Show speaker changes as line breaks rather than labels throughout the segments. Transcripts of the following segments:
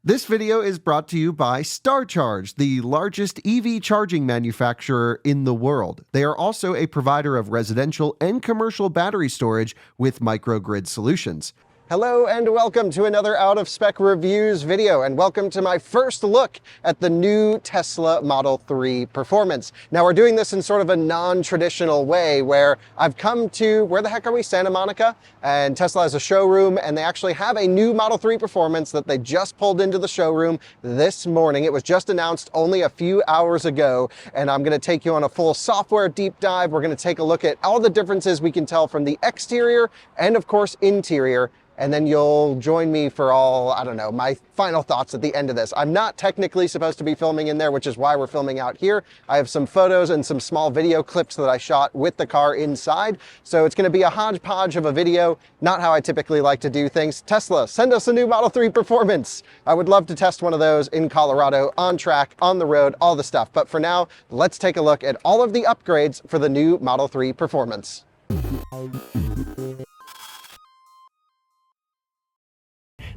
This video is brought to you by StarCharge, the largest EV charging manufacturer in the world. They are also a provider of residential and commercial battery storage with microgrid solutions. Hello and welcome to another Out of Spec Reviews video, and welcome to my first look at the new Tesla Model 3 Performance. Now we're doing this in sort of a non-traditional way where I've come to, where the heck are we, Santa Monica? And Tesla has a showroom and they actually have a new Model 3 Performance that they just pulled into the showroom this morning. It was just announced only a few hours ago, and I'm going to take you on a full software deep dive. We're going to take a look at all the differences we can tell from the exterior and of course interior. And then you'll join me for all, I don't know, my final thoughts at the end of this. I'm not technically supposed to be filming in there, which is why we're filming out here. I have some photos and some small video clips that I shot with the car inside. So it's gonna be a hodgepodge of a video, not how I typically like to do things. Tesla, send us a new Model 3 Performance. I would love to test one of those in Colorado, on track, on the road, all the stuff. But for now, let's take a look at all of the upgrades for the new Model 3 Performance.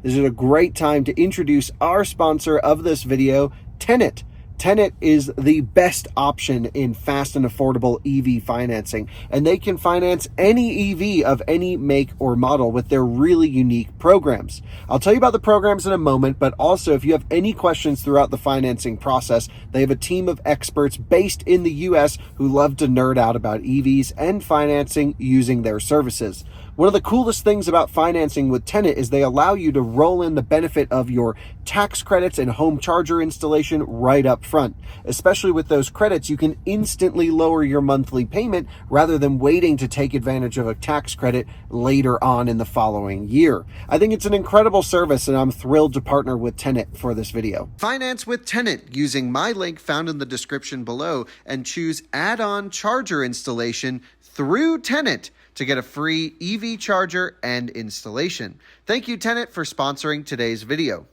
This is a great time to introduce our sponsor of this video, Tenet. Tenet is the best option in fast and affordable EV financing, and they can finance any EV of any make or model with their really unique programs. I'll tell you about the programs in a moment, but also if you have any questions throughout the financing process, they have a team of experts based in the US who love to nerd out about EVs and financing using their services. One of the coolest things about financing with Tenet is they allow you to roll in the benefit of your tax credits and home charger installation right up front. Especially with those credits, you can instantly lower your monthly payment rather than waiting to take advantage of a tax credit later on in the following year. I think it's an incredible service, and I'm thrilled to partner with Tenet for this video. Finance with Tenet using my link found in the description below and choose add-on charger installation through Tenet to get a free EV charger and installation. Thank you, Tenet, for sponsoring today's video.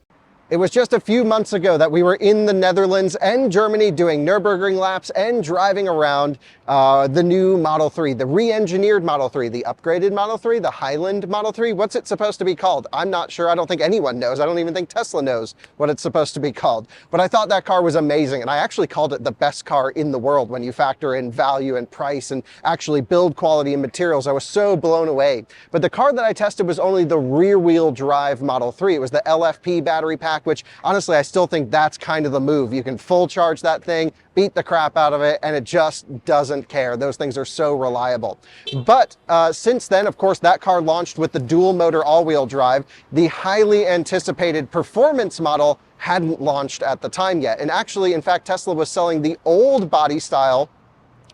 It was just a few months ago that we were in the Netherlands and Germany doing Nürburgring laps and driving around the new Model 3, the re-engineered Model 3, the upgraded Model 3, the Highland Model 3. What's it supposed to be called? I'm not sure. I don't think anyone knows. I don't even think Tesla knows what it's supposed to be called. But I thought that car was amazing, and I actually called it the best car in the world when you factor in value and price and actually build quality and materials. I was so blown away. But the car that I tested was only the rear-wheel drive Model 3. It was the LFP battery pack, which honestly, I still think that's kind of the move. You can full charge that thing, beat the crap out of it, and it just doesn't care. Those things are so reliable. But since then, of course, that car launched with the dual motor all-wheel drive. The highly anticipated performance model hadn't launched at the time yet. And actually, in fact, Tesla was selling the old body style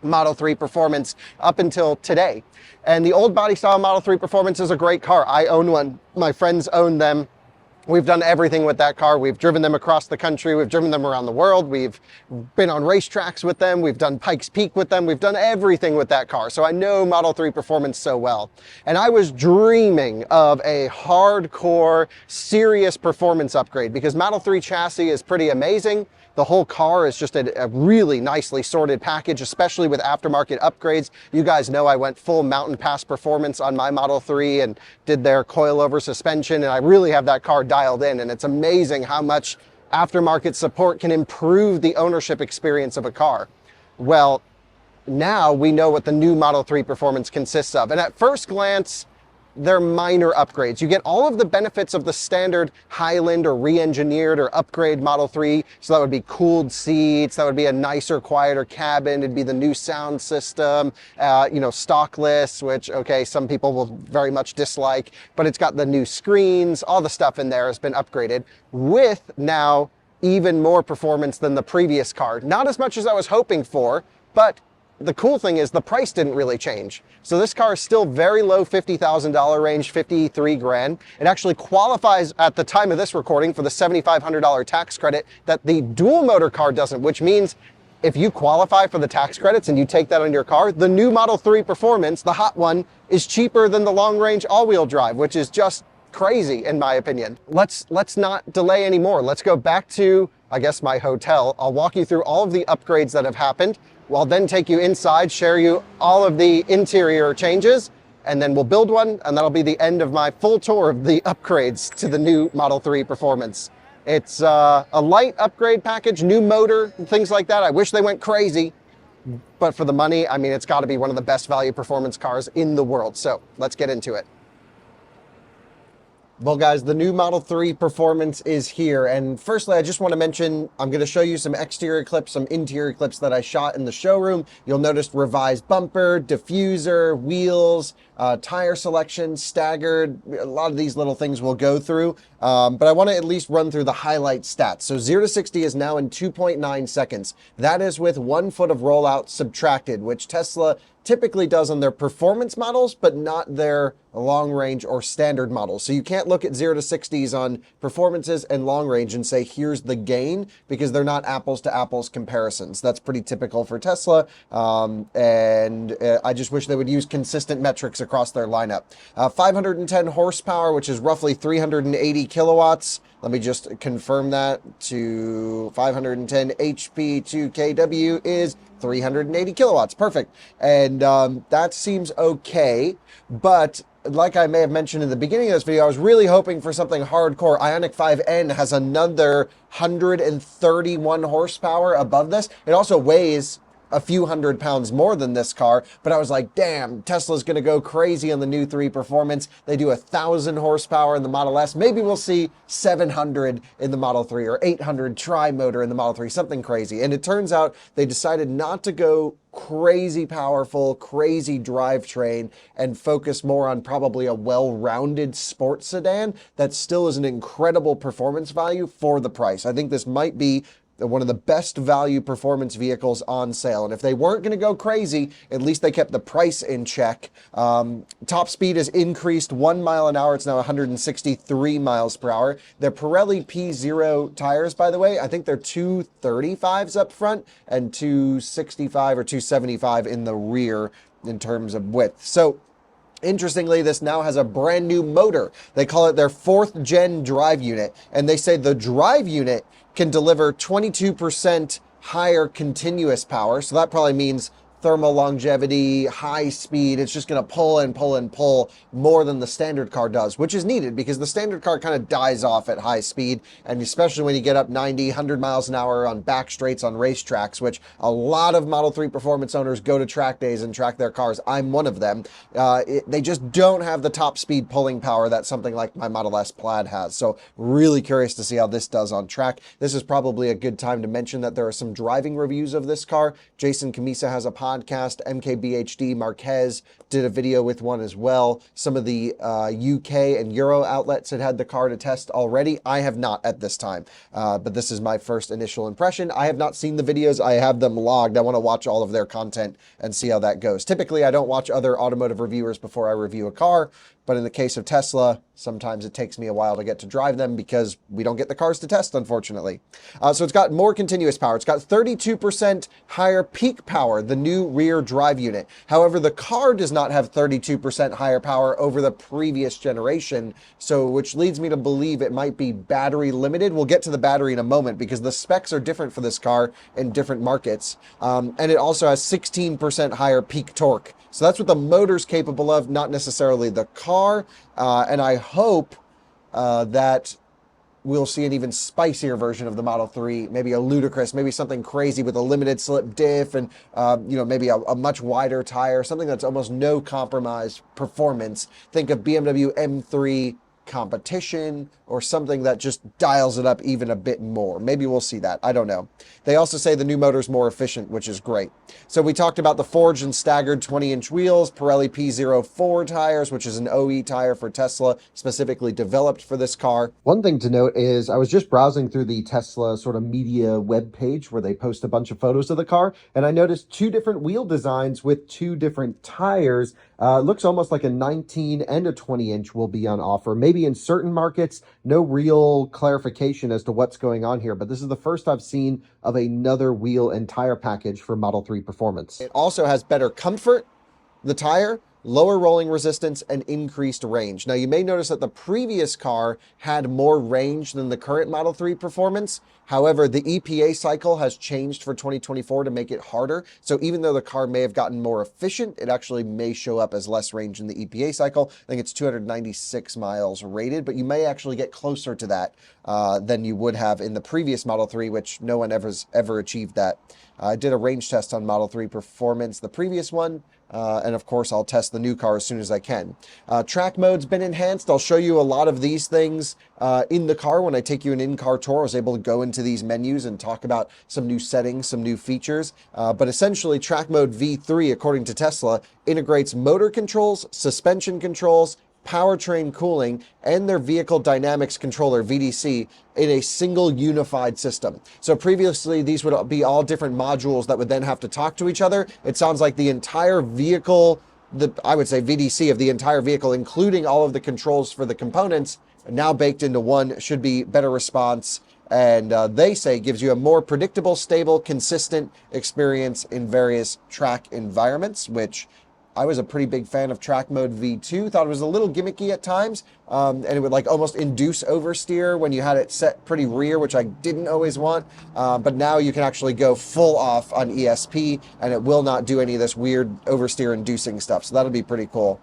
Model 3 Performance up until today. And the old body style Model 3 Performance is a great car. I own one. My friends own them. We've done everything with that car. We've driven them across the country. We've driven them around the world. We've been on racetracks with them. We've done Pikes Peak with them. We've done everything with that car. So I know Model 3 Performance so well. And I was dreaming of a hardcore, serious performance upgrade because Model 3 chassis is pretty amazing. The whole car is just a really nicely sorted package, especially with aftermarket upgrades. You guys know I went full Mountain Pass performance on my Model 3 and did their coilover suspension, and I really have that car dialed in, and it's amazing how much aftermarket support can improve the ownership experience of a car. Well, now we know what the new Model 3 Performance consists of, and at first glance, they're minor upgrades. You get all of the benefits of the standard Highland or re-engineered or upgrade Model 3. So that would be cooled seats, that would be a nicer, quieter cabin, it'd be the new sound system, stockless, which, okay, some people will very much dislike, but it's got the new screens, all the stuff in there has been upgraded with now even more performance than the previous car. Not as much as I was hoping for, but the cool thing is the price didn't really change. So this car is still very low $50,000 range, 53 grand. It actually qualifies at the time of this recording for the $7,500 tax credit that the dual motor car doesn't, which means if you qualify for the tax credits and you take that on your car, the new Model 3 Performance, the hot one, is cheaper than the long range all-wheel drive, which is just crazy in my opinion. Let's not delay anymore. Let's go back to, I guess, my hotel. I'll walk you through all of the upgrades that have happened. I'll then take you inside, share you all of the interior changes, and then we'll build one, and that'll be the end of my full tour of the upgrades to the new Model 3 Performance.
It's a light upgrade package, new motor, and things like that. I wish they went crazy, but for the money, I mean, it's got to be one of the best value performance cars in the world. So let's get into it. Well, guys, the new Model 3 Performance is here. And firstly, I just want to mention, I'm going to show you some exterior clips, some interior clips that I shot in the showroom. You'll notice revised bumper, diffuser, wheels, tire selection, staggered. A lot of these little things we'll go through. But I want to at least run through the highlight stats. So 0 to 60 is now in 2.9 seconds. That is with 1 foot of rollout subtracted, which Tesla typically does on their performance models, but not their long range or standard models. So you can't look at 0 to 60s on performances and long range and say, here's the gain, because they're not apples to apples comparisons. That's pretty typical for Tesla. I just wish they would use consistent metrics across their lineup. 510 horsepower, which is roughly 380 kilowatts. Let me just confirm that to 510 HP to kW is 380 kilowatts. Perfect. And that seems okay. But like I may have mentioned in the beginning of this video, I was really hoping for something hardcore. Ioniq 5N has another 131 horsepower above this. It also weighs a few hundred pounds more than this car, but I was like, damn, Tesla's going to go crazy on the new 3 Performance. They do 1,000 horsepower in the Model S. Maybe we'll see 700 in the Model 3 or 800 tri-motor in the Model 3, something crazy. And it turns out they decided not to go crazy powerful, crazy drivetrain and focus more on probably a well-rounded sports sedan that still is an incredible performance value for the price. I think this might be one of the best value performance vehicles on sale. And if they weren't going to go crazy, at least they kept the price in check. Top speed has increased 1 mile an hour. It's now 163 miles per hour. They're Pirelli P0 tires, by the way. I think they're 235s up front and 265 or 275 in the rear in terms of width. So interestingly, this now has a brand new motor. They call it their 4th gen drive unit. And they say the drive unit can deliver 22% higher continuous power. So that probably means thermal longevity, high speed. It's just going to pull and pull and pull more than the standard car does, which is needed because the standard car kind of dies off at high speed. And especially when you get up 90, 100 miles an hour on back straights on racetracks, which a lot of Model 3 Performance owners go to track days and track their cars. I'm one of them. They just don't have the top speed pulling power that something like my Model S Plaid has. So really curious to see how this does on track. This is probably a good time to mention that there are some driving reviews of this car. Jason Camisa has a podcast. MKBHD Marquez did a video with one as well. Some of the UK and Euro outlets had the car to test already. I have not at this time, but this is my first initial impression. I have not seen the videos. I have them logged. I want to watch all of their content and see how that goes. Typically, I don't watch other automotive reviewers before I review a car, but in the case of Tesla, sometimes it takes me a while to get to drive them because we don't get the cars to test, unfortunately. So it's got more continuous power. It's got 32% higher peak power, the new rear drive unit. However, the car does not have 32% higher power over the previous generation, so which leads me to believe it might be battery limited. We'll get to the battery in a moment because the specs are different for this car in different markets. And it also has 16% higher peak torque. So that's what the motor's capable of, not necessarily the car. And I hope that we'll see an even spicier version of the Model 3, maybe a ludicrous, maybe something crazy with a limited slip diff and, maybe a much wider tire, something that's almost no compromise performance. Think of BMW M3 Competition or something that just dials it up even a bit more. Maybe we'll see that. I don't know. They also say the new motor's more efficient, which is great. So we talked about the forged and staggered 20-inch wheels, Pirelli P04 tires, which is an OE tire for Tesla, specifically developed for this car. One thing to note is I was just browsing through the Tesla sort of media webpage where they post a bunch of photos of the car, and I noticed 2 different wheel designs with 2 different tires. It looks almost like a 19 and a 20-inch will be on offer. Maybe in certain markets, no real clarification as to what's going on here, but this is the first I've seen of another wheel and tire package for Model 3 Performance. It also has better comfort, the tire, lower rolling resistance, and increased range. Now, you may notice that the previous car had more range than the current Model 3 Performance. However, the EPA cycle has changed for 2024 to make it harder. So even though the car may have gotten more efficient, it actually may show up as less range in the EPA cycle. I think it's 296 miles rated, but you may actually get closer to that than you would have in the previous Model 3, which no one ever achieved that. I did a range test on Model 3 Performance, the previous one, and of course I'll test the new car as soon as I can. Track mode's been enhanced. I'll show you a lot of these things in the car when I take you an in-car tour. I was able to go into these menus and talk about some new settings, some new features. But essentially, Track Mode V3, according to Tesla, integrates motor controls, suspension controls, powertrain cooling, and their vehicle dynamics controller, VDC, in a single unified system. So previously, these would be all different modules that would then have to talk to each other. It sounds like the entire vehicle, I would say VDC of the entire vehicle, including all of the controls for the components, now baked into one, should be better response. And they say gives you a more predictable, stable, consistent experience in various track environments, which I was a pretty big fan of Track Mode V2. Thought it was a little gimmicky at times, and it would like almost induce oversteer when you had it set pretty rear, which I didn't always want. But now you can actually go full off on ESP, and it will not do any of this weird oversteer inducing stuff. So that'll be pretty cool.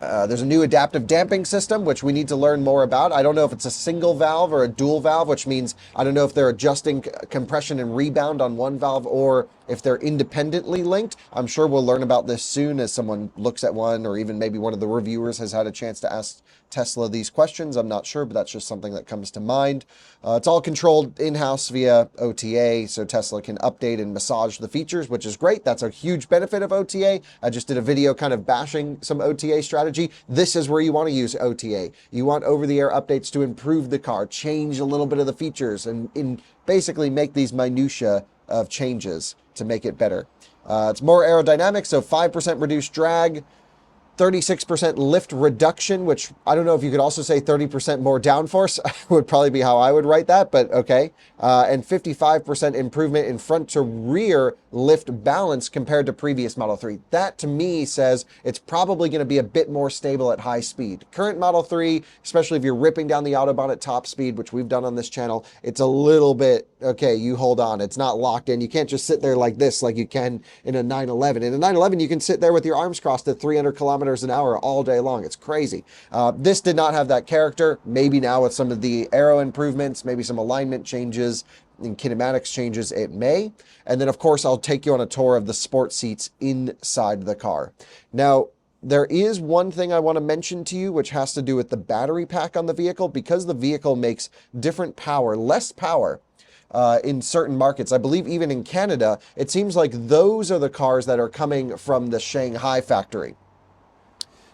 There's a new adaptive damping system, which we need to learn more about. I don't know if it's a single valve or a dual valve, which means I don't know if they're adjusting compression and rebound on one valve or if they're independently linked. I'm sure we'll learn about this soon as someone looks at one, or even maybe one of the reviewers has had a chance to ask Tesla these questions. I'm not sure, but that's just something that comes to mind. It's all controlled in-house via OTA, so Tesla can update and massage the features, which is great. That's a huge benefit of OTA. I just did a video kind of bashing some OTA strategy. This is where you want to use OTA. You want over-the-air updates to improve the car, change a little bit of the features, and basically make these minutia of changes to make it better. It's more aerodynamic, so 5% reduced drag, 36% lift reduction, which I don't know if you could also say 30% more downforce would probably be how I would write that, but okay. And 55% improvement in front to rear lift balance compared to previous Model 3. That to me says it's probably going to be a bit more stable at high speed. Current Model 3, especially if you're ripping down the Autobahn at top speed, which we've done on this channel, it's a little bit, okay, you hold on. It's not locked in. You can't just sit there like this like you can in a 911. In a 911, you can sit there with your arms crossed at 300 kilometers an hour all day long. It's crazy. This did not have that character. Maybe now with some of the aero improvements, maybe some alignment changes and kinematics changes, it may. And then, of course, I'll take you on a tour of the sport seats inside the car. Now, there is one thing I want to mention to you, which has to do with the battery pack on the vehicle. Because the vehicle makes different power, less power, in certain markets. I believe even in Canada, it seems like those are the cars that are coming from the Shanghai factory.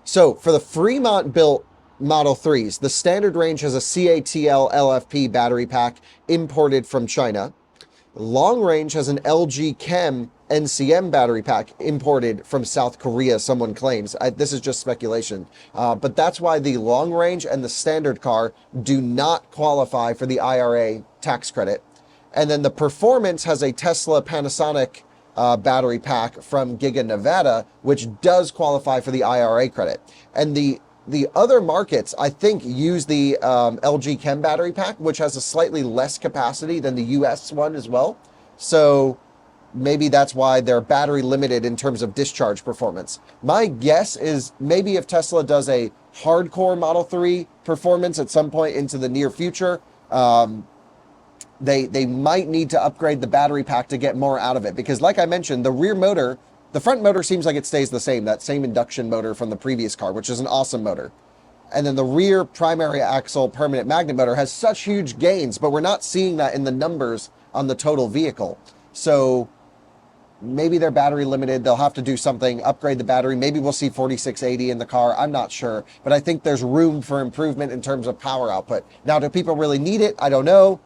So for the Fremont-built Model 3s, the standard range has a CATL LFP battery pack imported from China. Long range has an LG Chem NCM battery pack imported from South Korea, someone claims. This is just speculation. But that's why the long range and the standard car do not qualify for the IRA tax credit. And then the Performance has a Tesla Panasonic battery pack from Giga Nevada, which does qualify for the IRA credit. And the other markets, I think, use the LG Chem battery pack, which has a slightly less capacity than the US one as well. So maybe that's why they're battery limited in terms of discharge performance. My guess is maybe if Tesla does a hardcore Model 3 Performance at some point into the near future, they might need to upgrade the battery pack to get more out of it. Because like I mentioned, the rear motor, the front motor seems like it stays the same, that same induction motor from the previous car, which is an awesome motor. And then the rear primary axle permanent magnet motor has such huge gains, but we're not seeing that in the numbers on the total vehicle. So maybe they're battery limited. They'll have to do something, upgrade the battery. Maybe we'll see 4680 in the car. I'm not sure, but I think there's room for improvement in terms of power output. Now, do people really need it? I don't know,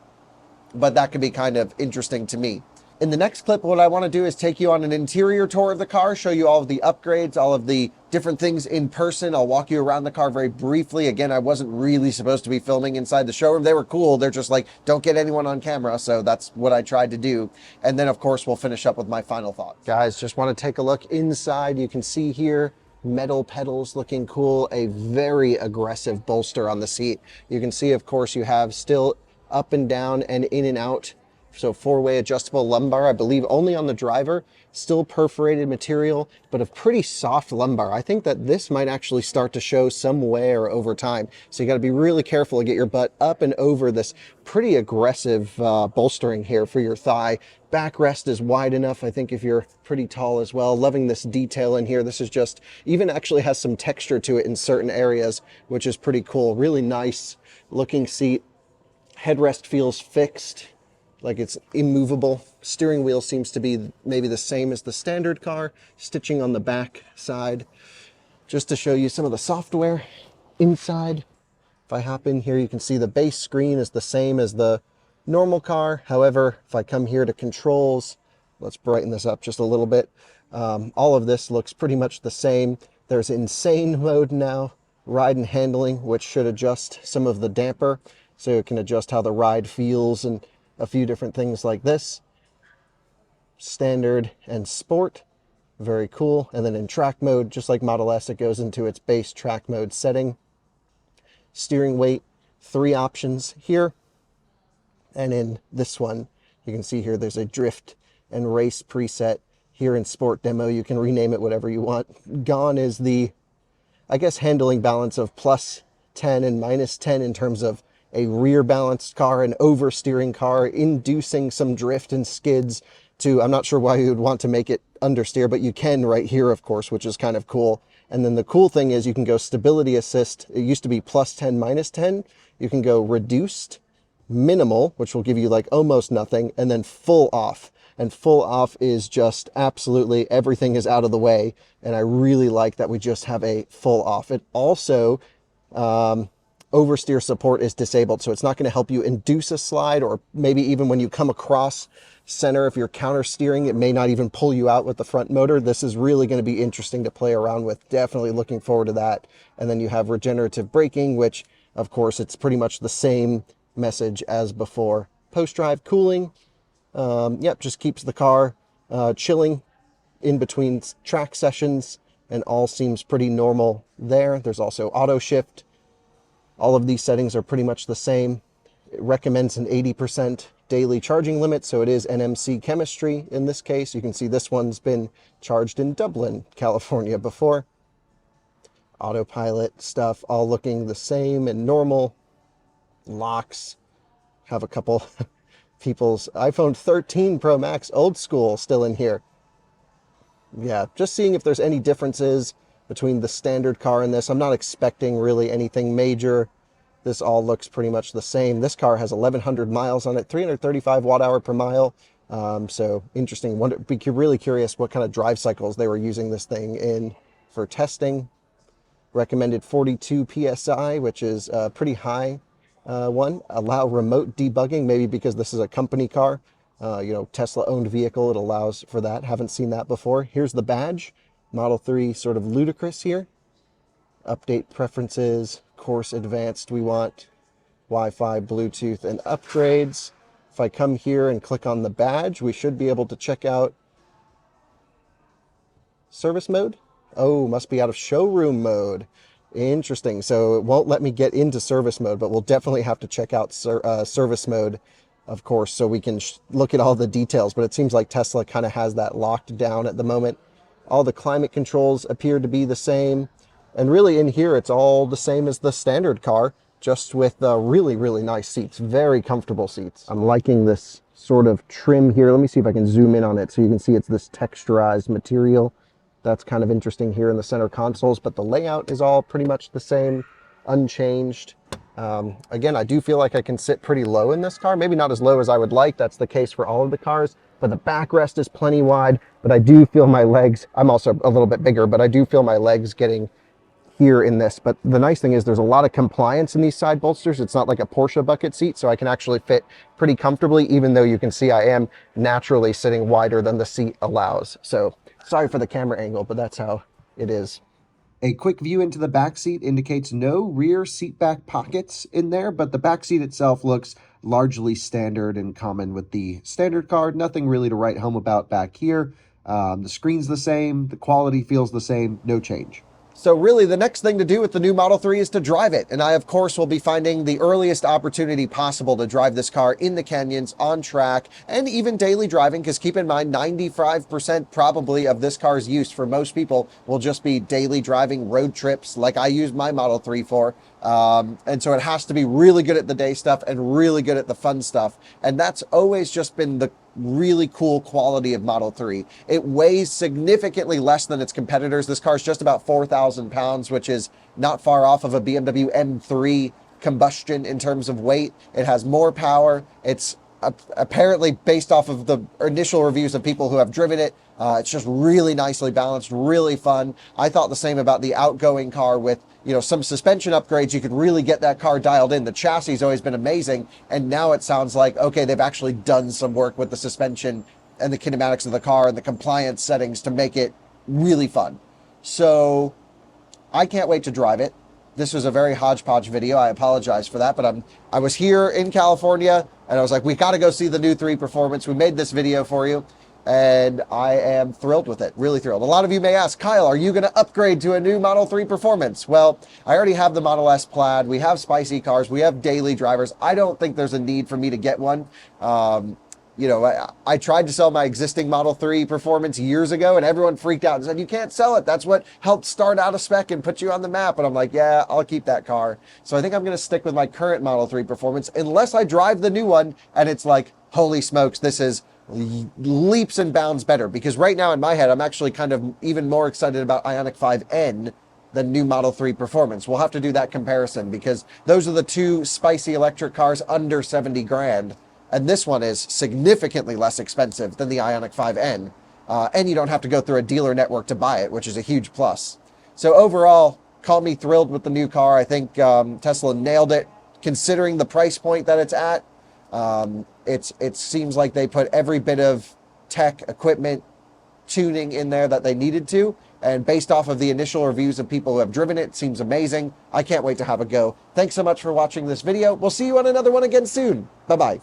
but that could be kind of interesting to me. In the next clip, what I want to do is take you on an interior tour of the car, show you all of the upgrades, all of the different things in person. I'll walk you around the car very briefly. Again, I wasn't really supposed to be filming inside the showroom. They were cool. They're just like, don't get anyone on camera. So that's what I tried to do. And then, of course, we'll finish up with my final thoughts. Guys, just want to take a look inside. You can see here, metal pedals looking cool. A very aggressive bolster on the seat. You can see, of course, you have still up and down and in and out. So four-way adjustable lumbar, I believe only on the driver, still perforated material, but a pretty soft lumbar. I think that this might actually start to show some wear over time. So you got to be really careful to get your butt up and over this pretty aggressive bolstering here for your thigh. Backrest is wide enough, I think, if you're pretty tall as well. Loving this detail in here. This is just, even actually has some texture to it in certain areas, which is pretty cool. Really nice looking seat. Headrest feels fixed, like it's immovable. Steering wheel seems to be maybe the same as the standard car. Stitching on the back side. Just to show you some of the software inside. If I hop in here, you can see the base screen is the same as the normal car. However, if I come here to controls, let's brighten this up just a little bit. All of this looks pretty much the same. There's insane mode now, ride and handling, which should adjust some of the damper. So it can adjust how the ride feels and a few different things like this. Standard and sport, very cool. And then in track mode, just like Model S, it goes into its base track mode setting. Steering weight, 3 options here. And in this one, you can see here there's a drift and race preset. Here in sport demo, you can rename it whatever you want. Gone is the, I guess, handling balance of plus 10 and minus 10 in terms of a rear balanced car, an oversteering car, inducing some drift and skids to, I'm not sure why you would want to make it understeer, but you can right here, of course, which is kind of cool. And then the cool thing is you can go stability assist. It used to be plus 10, minus 10. You can go reduced, minimal, which will give you like almost nothing, and then full off. And full off is just absolutely everything is out of the way. And I really like that we just have a full off. It also, oversteer support is disabled, so it's not going to help you induce a slide, or maybe even when you come across center, if you're counter steering, it may not even pull you out with the front motor. This is really going to be interesting to play around with. Definitely looking forward to that. And then you have regenerative braking, which of course it's pretty much the same message as before. Post-drive cooling, yep, just keeps the car chilling in between track sessions, and all seems pretty normal there. There's also auto shift. All of these settings are pretty much the same. It recommends an 80% daily charging limit, so it is NMC chemistry in this case. You can see this one's been charged in Dublin, California before. Autopilot stuff, all looking the same and normal. Locks, have a couple people's iPhone 13 Pro Max old school still in here. Yeah, just seeing if there's any differences between the standard car and this. I'm not expecting really anything major. This all looks pretty much the same. This car has 1,100 miles on it, 335 watt-hour per mile. So interesting. Be really curious what kind of drive cycles they were using this thing in for testing. Recommended 42 PSI, which is a pretty high one. Allow remote debugging, maybe because this is a company car. Tesla-owned vehicle, it allows for that. Haven't seen that before. Here's the badge. Model 3 sort of ludicrous here. Update preferences, course advanced we want, Wi-Fi, Bluetooth, and upgrades. If I come here and click on the badge, we should be able to check out service mode. Oh, must be out of showroom mode. Interesting. So it won't let me get into service mode, but we'll definitely have to check out service mode, of course, so we can look at all the details. But it seems like Tesla kind of has that locked down at the moment. All the climate controls appear to be the same. And really in here, it's all the same as the standard car, just with really, really nice seats. Very comfortable seats. I'm liking this sort of trim here. Let me see if I can zoom in on it so you can see it's this texturized material. That's kind of interesting here in the center consoles, but the layout is all pretty much the same, unchanged. Again, I do feel like I can sit pretty low in this car. Maybe not as low as I would like. That's the case for all of the cars, but the backrest is plenty wide. But I do feel my legs, I'm also a little bit bigger, but I do feel my legs getting here in this. But the nice thing is there's a lot of compliance in these side bolsters. It's not like a Porsche bucket seat, so I can actually fit pretty comfortably, even though you can see I am naturally sitting wider than the seat allows. So sorry for the camera angle, but that's how it is. A quick view into the back seat indicates no rear seat back pockets in there, but the back seat itself looks largely standard and common with the standard car. Nothing really to write home about back here. The screen's the same, the quality feels the same, no change. So really the next thing to do with the new Model 3 is to drive it. And I, of course, will be finding the earliest opportunity possible to drive this car in the canyons, on track, and even daily driving, because keep in mind, 95% probably of this car's use for most people will just be daily driving, road trips, like I use my Model 3 for. And so it has to be really good at the day stuff and really good at the fun stuff. And that's always just been the really cool quality of Model 3. It weighs significantly less than its competitors. This car is just about 4,000 pounds, which is not far off of a BMW M3 combustion in terms of weight. It has more power. It's apparently, based off of the initial reviews of people who have driven it, it's just really nicely balanced, really fun. I thought the same about the outgoing car with, some suspension upgrades. You could really get that car dialed in. The chassis has always been amazing. And now it sounds like, okay, they've actually done some work with the suspension and the kinematics of the car and the compliance settings to make it really fun. So I can't wait to drive it. This was a very hodgepodge video. I apologize for that, but I was here in California and I was like, we got to go see the new 3 Performance. We made this video for you and I am thrilled with it, really thrilled. A lot of you may ask, Kyle, are you going to upgrade to a new Model 3 Performance? Well, I already have the Model S Plaid. We have spicy cars. We have daily drivers. I don't think there's a need for me to get one. I tried to sell my existing Model 3 Performance years ago and everyone freaked out and said, you can't sell it. That's what helped start out a spec and put you on the map. And I'm like, yeah, I'll keep that car. So I think I'm going to stick with my current Model 3 Performance unless I drive the new one and it's like, holy smokes, this is leaps and bounds better. Because right now in my head, I'm actually kind of even more excited about Ioniq 5N than new Model 3 Performance. We'll have to do that comparison because those are the two spicy electric cars under 70 grand. And this one is significantly less expensive than the Ioniq 5N. And you don't have to go through a dealer network to buy it, which is a huge plus. So overall, call me thrilled with the new car. I think Tesla nailed it, considering the price point that it's at. It seems like they put every bit of tech, equipment, tuning in there that they needed to. And based off of the initial reviews of people who have driven it, seems amazing. I can't wait to have a go. Thanks so much for watching this video. We'll see you on another one again soon. Bye-bye.